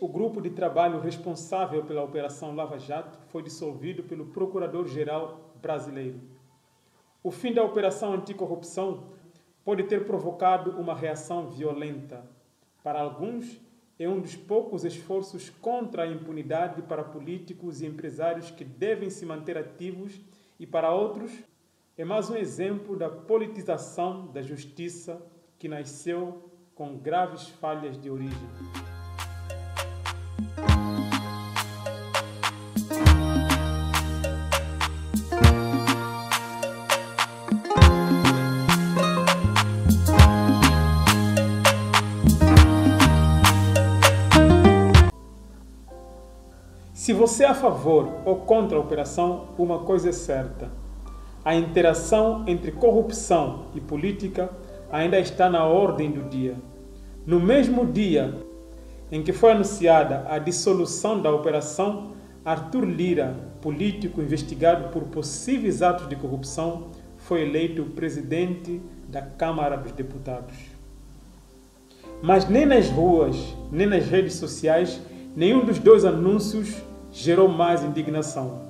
o grupo de trabalho responsável pela Operação Lava Jato foi dissolvido pelo Procurador-Geral brasileiro. O fim da Operação Anticorrupção pode ter provocado uma reação violenta. Para alguns, é um dos poucos esforços contra a impunidade para políticos e empresários que devem se manter ativos, e para outros, é mais um exemplo da politização da justiça que nasceu com graves falhas de origem. Se você é a favor ou contra a operação, uma coisa é certa: a interação entre corrupção e política ainda está na ordem do dia. No mesmo dia em que foi anunciada a dissolução da operação, Arthur Lira, político investigado por possíveis atos de corrupção, foi eleito presidente da Câmara dos Deputados. Mas nem nas ruas, nem nas redes sociais, nenhum dos dois anúncios gerou mais indignação.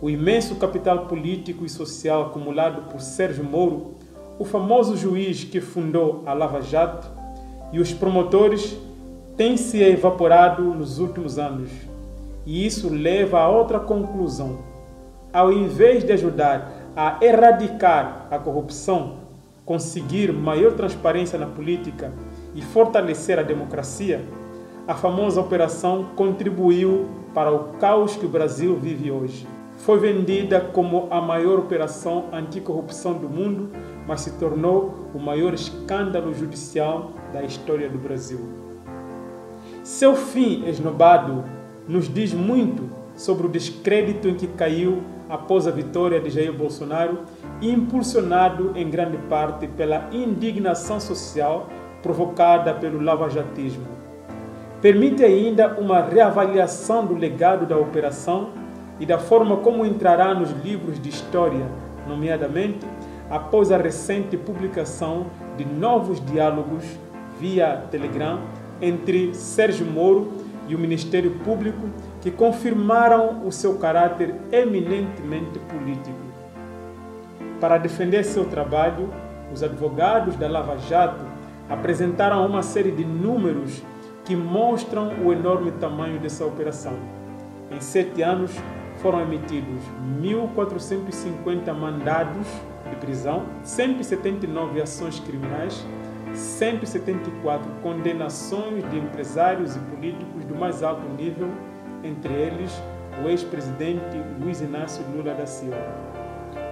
O imenso capital político e social acumulado por Sérgio Moro, o famoso juiz que fundou a Lava Jato, e os promotores têm se evaporado nos últimos anos. E isso leva a outra conclusão. Ao invés de ajudar a erradicar a corrupção, conseguir maior transparência na política e fortalecer a democracia, a famosa operação contribuiu para o caos que o Brasil vive hoje. Foi vendida como a maior operação anticorrupção do mundo, mas se tornou o maior escândalo judicial da história do Brasil. Seu fim esnobado nos diz muito sobre o descrédito em que caiu após a vitória de Jair Bolsonaro, impulsionado em grande parte pela indignação social provocada pelo lavajatismo. Permite ainda uma reavaliação do legado da operação e da forma como entrará nos livros de história, nomeadamente após a recente publicação de novos diálogos via Telegram entre Sérgio Moro e o Ministério Público, que confirmaram o seu caráter eminentemente político. Para defender seu trabalho, os advogados da Lava Jato apresentaram uma série de números que mostram o enorme tamanho dessa operação. Em 7 anos, foram emitidos 1.450 mandados de prisão, 179 ações criminais, 174 condenações de empresários e políticos do mais alto nível, entre eles o ex-presidente Luiz Inácio Lula da Silva.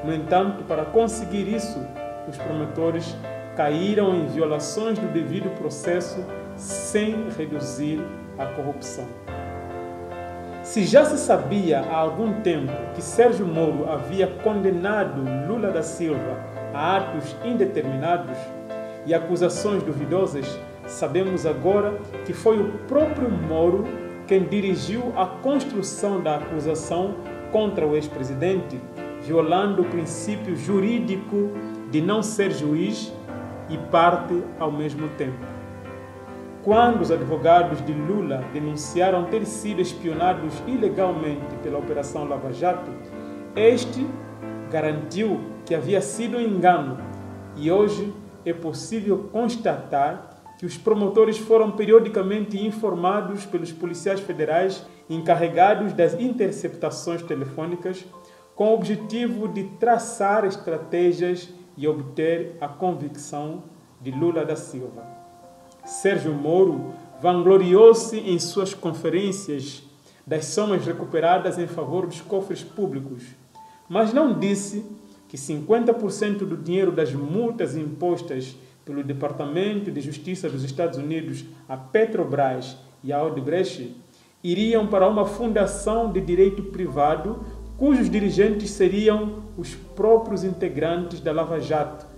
No entanto, para conseguir isso, os promotores caíram em violações do devido processo sem reduzir a corrupção. Se já se sabia há algum tempo que Sérgio Moro havia condenado Lula da Silva a atos indeterminados e acusações duvidosas, sabemos agora que foi o próprio Moro quem dirigiu a construção da acusação contra o ex-presidente, violando o princípio jurídico de não ser juiz e parte ao mesmo tempo. Quando os advogados de Lula denunciaram ter sido espionados ilegalmente pela Operação Lava Jato, este garantiu que havia sido um engano, e hoje é possível constatar que os promotores foram periodicamente informados pelos policiais federais encarregados das interceptações telefônicas, com o objetivo de traçar estratégias e obter a convicção de Lula da Silva. Sérgio Moro vangloriou-se em suas conferências das somas recuperadas em favor dos cofres públicos, mas não disse que 50% do dinheiro das multas impostas pelo Departamento de Justiça dos Estados Unidos à Petrobras e à Odebrecht iriam para uma fundação de direito privado cujos dirigentes seriam os próprios integrantes da Lava Jato.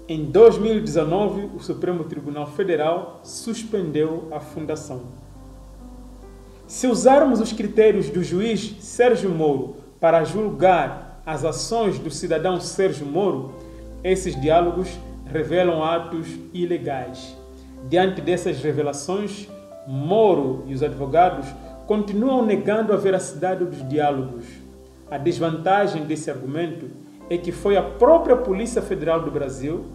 Em 2019, o Supremo Tribunal Federal suspendeu a fundação. Se usarmos os critérios do juiz Sérgio Moro para julgar as ações do cidadão Sérgio Moro, esses diálogos revelam atos ilegais. Diante dessas revelações, Moro e os advogados continuam negando a veracidade dos diálogos. A desvantagem desse argumento é que foi a própria Polícia Federal do Brasil,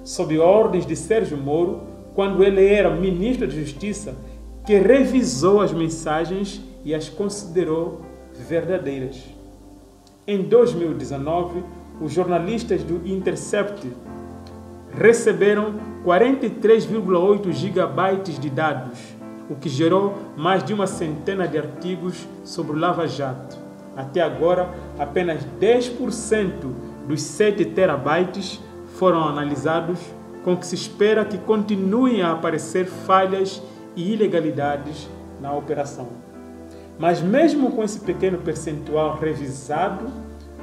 sob ordens de Sérgio Moro, quando ele era ministro da Justiça, que revisou as mensagens e as considerou verdadeiras. Em 2019, os jornalistas do Intercept receberam 43,8 gigabytes de dados, o que gerou mais de uma centena de artigos sobre o Lava Jato. Até agora, apenas 10% dos 7 terabytes foram analisados, com que se espera que continuem a aparecer falhas e ilegalidades na operação. Mas mesmo com esse pequeno percentual revisado,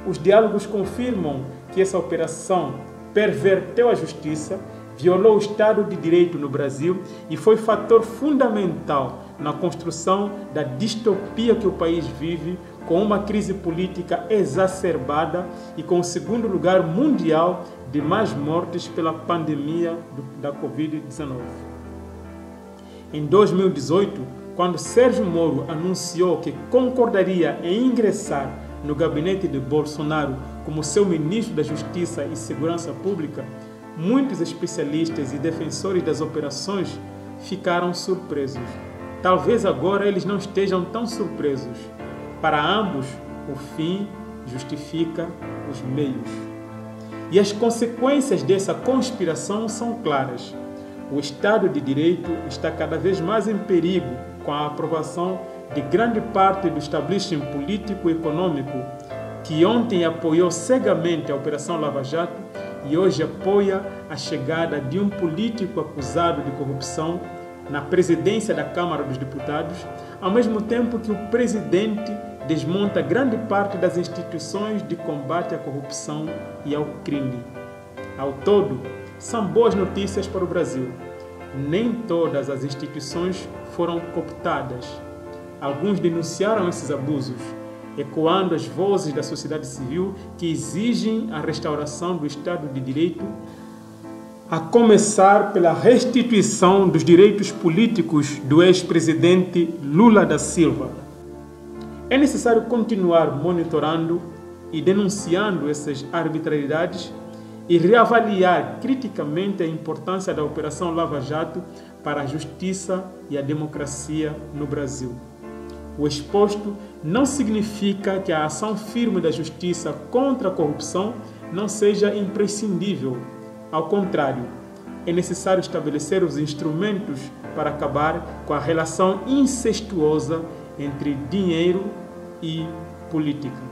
os diálogos confirmam que essa operação perverteu a justiça, violou o Estado de Direito no Brasil e foi fator fundamental na construção da distopia que o país vive, com uma crise política exacerbada e com o segundo lugar mundial de mais mortes pela pandemia da Covid-19. Em 2018, quando Sérgio Moro anunciou que concordaria em ingressar no gabinete de Bolsonaro como seu ministro da Justiça e Segurança Pública, muitos especialistas e defensores das operações ficaram surpresos. Talvez agora eles não estejam tão surpresos. Para ambos, o fim justifica os meios. E as consequências dessa conspiração são claras. O Estado de Direito está cada vez mais em perigo com a aprovação de grande parte do establishment político e econômico que ontem apoiou cegamente a Operação Lava Jato e hoje apoia a chegada de um político acusado de corrupção na presidência da Câmara dos Deputados, ao mesmo tempo que o presidente desmonta grande parte das instituições de combate à corrupção e ao crime. Ao todo, são boas notícias para o Brasil. Nem todas as instituições foram cooptadas. Alguns denunciaram esses abusos, ecoando as vozes da sociedade civil que exigem a restauração do Estado de Direito, a começar pela restituição dos direitos políticos do ex-presidente Lula da Silva. É necessário continuar monitorando e denunciando essas arbitrariedades e reavaliar criticamente a importância da Operação Lava Jato para a justiça e a democracia no Brasil. O exposto não significa que a ação firme da justiça contra a corrupção não seja imprescindível. Ao contrário, é necessário estabelecer os instrumentos para acabar com a relação incestuosa entre dinheiro e política.